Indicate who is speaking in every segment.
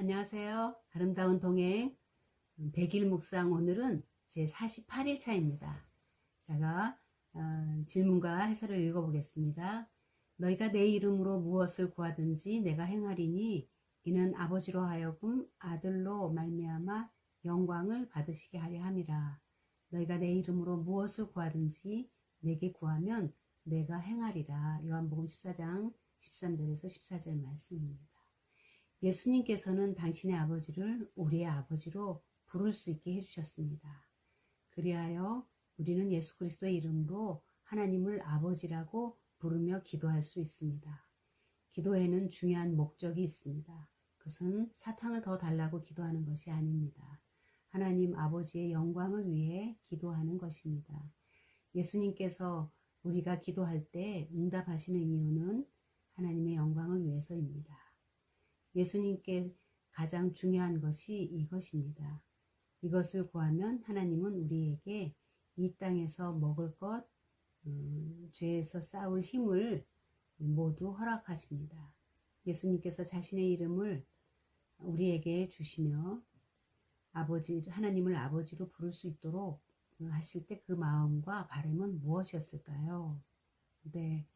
Speaker 1: 안녕하세요. 아름다운 동행 100일 묵상, 오늘은 제 48일 차입니다. 제가 질문과 해설을 읽어보겠습니다. 너희가 내 이름으로 무엇을 구하든지 내가 행하리니 이는 아버지로 하여금 아들로 말미암아 영광을 받으시게 하려 함이라. 너희가 내 이름으로 무엇을 구하든지 내게 구하면 내가 행하리라. 요한복음 14장 13절에서 14절 말씀입니다. 예수님께서는 당신의 아버지를 우리의 아버지로 부를 수 있게 해주셨습니다. 그리하여 우리는 예수 그리스도의 이름으로 하나님을 아버지라고 부르며 기도할 수 있습니다. 기도에는 중요한 목적이 있습니다. 그것은 사탕을 더 달라고 기도하는 것이 아닙니다. 하나님 아버지의 영광을 위해 기도하는 것입니다. 예수님께서 우리가 기도할 때 응답하시는 이유는 하나님의 영광을 위해서입니다. 예수님께 가장 중요한 것이 이것입니다. 이것을 구하면 하나님은 우리에게 이 땅에서 먹을 것, 죄에서 싸울 힘을 모두 허락하십니다. 예수님께서 자신의 이름을 우리에게 주시며 하나님을 아버지로 부를 수 있도록 하실 때 그 마음과 바람은 무엇이었을까요? 네.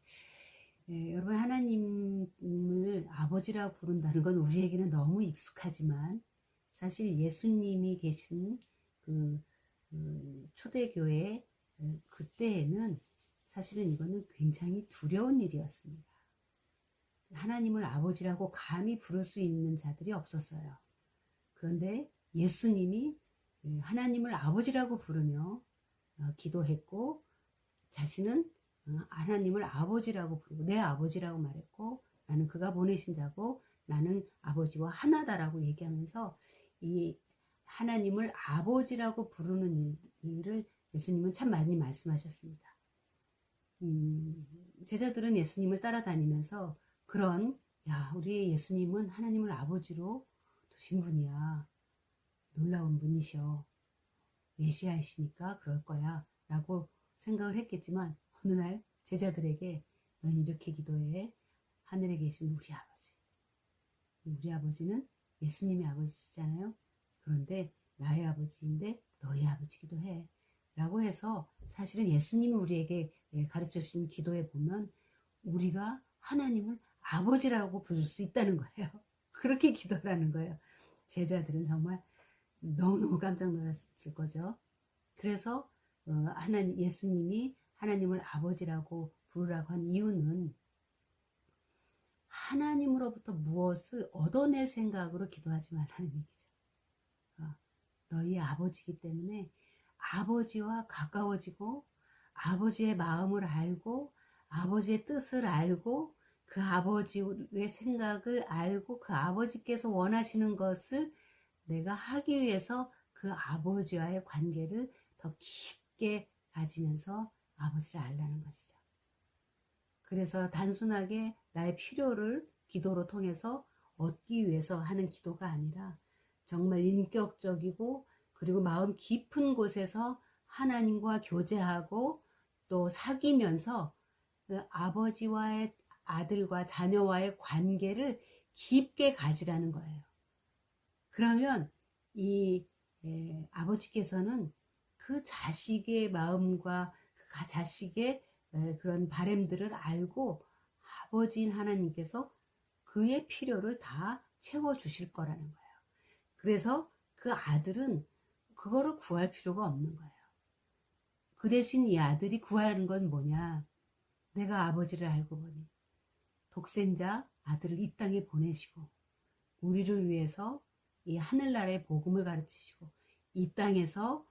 Speaker 1: 여러분, 하나님을 아버지라고 부른다는 건 우리에게는 너무 익숙하지만 사실 예수님이 계신 초대교회 그때에는 사실은 이거는 굉장히 두려운 일이었습니다. 하나님을 아버지라고 감히 부를 수 있는 자들이 없었어요. 그런데 예수님이 하나님을 아버지라고 부르며 기도했고, 자신은 하나님을 아버지라고 부르고 내 아버지라고 말했고, 나는 그가 보내신 자고 나는 아버지와 하나다라고 얘기하면서 이 하나님을 아버지라고 부르는 일을 예수님은 참 많이 말씀하셨습니다. 제자들은 예수님을 따라다니면서 우리 예수님은 하나님을 아버지로 두신 분이야, 놀라운 분이셔, 메시아이시니까 그럴 거야 라고 생각을 했겠지만, 어느 날 제자들에게 넌 이렇게 기도해. 하늘에 계신 우리 아버지. 우리 아버지는 예수님의 아버지잖아요. 그런데 나의 아버지인데 너희 아버지기도 해. 라고 해서 사실은 예수님이 우리에게 가르쳐 주신 기도에 보면 우리가 하나님을 아버지라고 부를 수 있다는 거예요. 그렇게 기도하는 거예요. 제자들은 정말 너무너무 깜짝 놀랐을 거죠. 그래서 예수님이 하나님을 아버지라고 부르라고 한 이유는 하나님으로부터 무엇을 얻어낼 생각으로 기도하지 말라는 얘기죠. 너희 아버지이기 때문에 아버지와 가까워지고 아버지의 마음을 알고 아버지의 뜻을 알고 그 아버지의 생각을 알고 그 아버지께서 원하시는 것을 내가 하기 위해서 그 아버지와의 관계를 더 깊게 가지면서 아버지를 알라는 것이죠. 그래서 단순하게 나의 필요를 기도로 통해서 얻기 위해서 하는 기도가 아니라 정말 인격적이고 그리고 마음 깊은 곳에서 하나님과 교제하고 또 사귀면서 그 아버지와의 아들과 자녀와의 관계를 깊게 가지라는 거예요. 그러면 이 아버지께서는 그 자식의 마음과 그 자식의 그런 바램들을 알고 아버지인 하나님께서 그의 필요를 다 채워주실 거라는 거예요. 그래서 그 아들은 그거를 구할 필요가 없는 거예요. 그 대신 이 아들이 구하는 건 뭐냐? 내가 아버지를 알고 보니 독생자 아들을 이 땅에 보내시고 우리를 위해서 이 하늘나라의 복음을 가르치시고 이 땅에서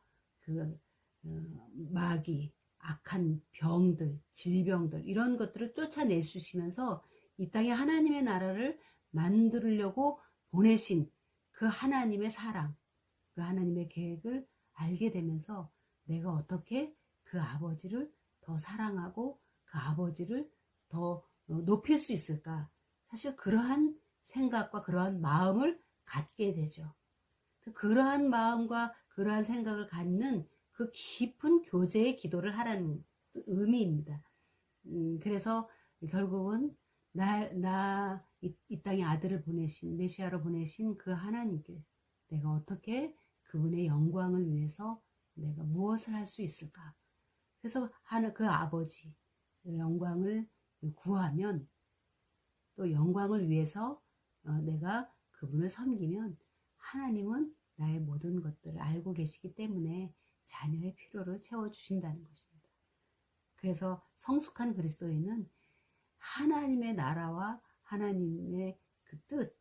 Speaker 1: 마귀, 악한 병들, 질병들 이런 것들을 쫓아내 주시면서 이 땅에 하나님의 나라를 만들려고 보내신 그 하나님의 사랑, 그 하나님의 계획을 알게 되면서 내가 어떻게 그 아버지를 더 사랑하고 그 아버지를 더 높일 수 있을까? 사실 그러한 생각과 그러한 마음을 갖게 되죠. 그러한 마음과 그러한 생각을 갖는 그 깊은 교제의 기도를 하라는 의미입니다. 그래서 결국은 이 땅에 아들을 보내신, 메시아로 보내신 그 하나님께 내가 어떻게 그분의 영광을 위해서 내가 무엇을 할 수 있을까? 그래서 그 아버지, 그 영광을 구하면, 또 영광을 위해서 내가 그분을 섬기면 하나님은 나의 모든 것들을 알고 계시기 때문에 자녀의 필요를 채워주신다는 것입니다. 그래서 성숙한 그리스도인은 하나님의 나라와 하나님의 그 뜻,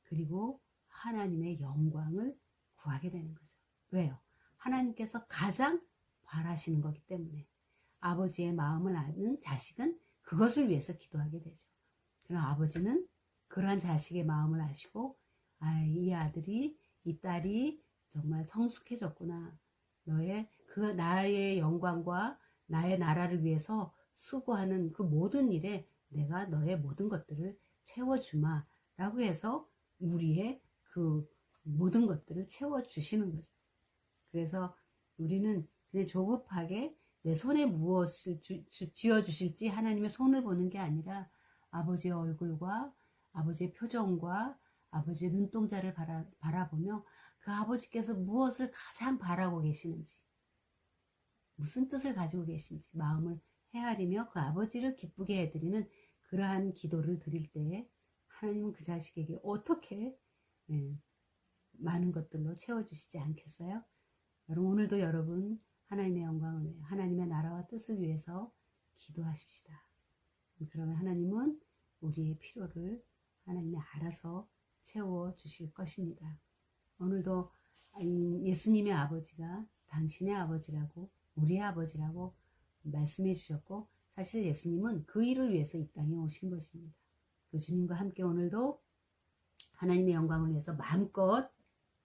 Speaker 1: 그리고 하나님의 영광을 구하게 되는 거죠. 왜요? 하나님께서 가장 바라시는 거기 때문에. 아버지의 마음을 아는 자식은 그것을 위해서 기도하게 되죠. 그럼 아버지는 그러한 자식의 마음을 아시고, 이 아들이, 이 딸이 정말 성숙해졌구나. 나의 영광과 나의 나라를 위해서 수고하는 그 모든 일에 내가 너의 모든 것들을 채워주마. 라고 해서 우리의 그 모든 것들을 채워주시는 거죠. 그래서 우리는 그냥 조급하게 내 손에 무엇을 쥐어주실지 하나님의 손을 보는 게 아니라 아버지의 얼굴과 아버지의 표정과 아버지의 눈동자를 바라보며 그 아버지께서 무엇을 가장 바라고 계시는지, 무슨 뜻을 가지고 계신지 마음을 헤아리며 그 아버지를 기쁘게 해드리는 그러한 기도를 드릴 때에 하나님은 그 자식에게 어떻게 많은 것들로 채워주시지 않겠어요? 오늘도 여러분 하나님의 영광을 위해, 하나님의 나라와 뜻을 위해서 기도하십시다. 그러면 하나님은 우리의 필요를 하나님이 알아서 채워주실 것입니다. 오늘도 예수님의 아버지가 당신의 아버지라고, 우리의 아버지라고 말씀해 주셨고, 사실 예수님은 그 일을 위해서 이 땅에 오신 것입니다. 그 주님과 함께 오늘도 하나님의 영광을 위해서 마음껏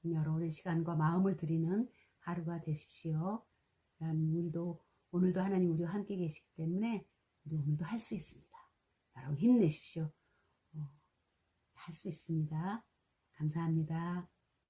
Speaker 1: 여러분의 시간과 마음을 드리는 하루가 되십시오. 오늘도 하나님 우리와 함께 계시기 때문에 우리 오늘도 할 수 있습니다. 여러분 힘내십시오. 할 수 있습니다. 감사합니다.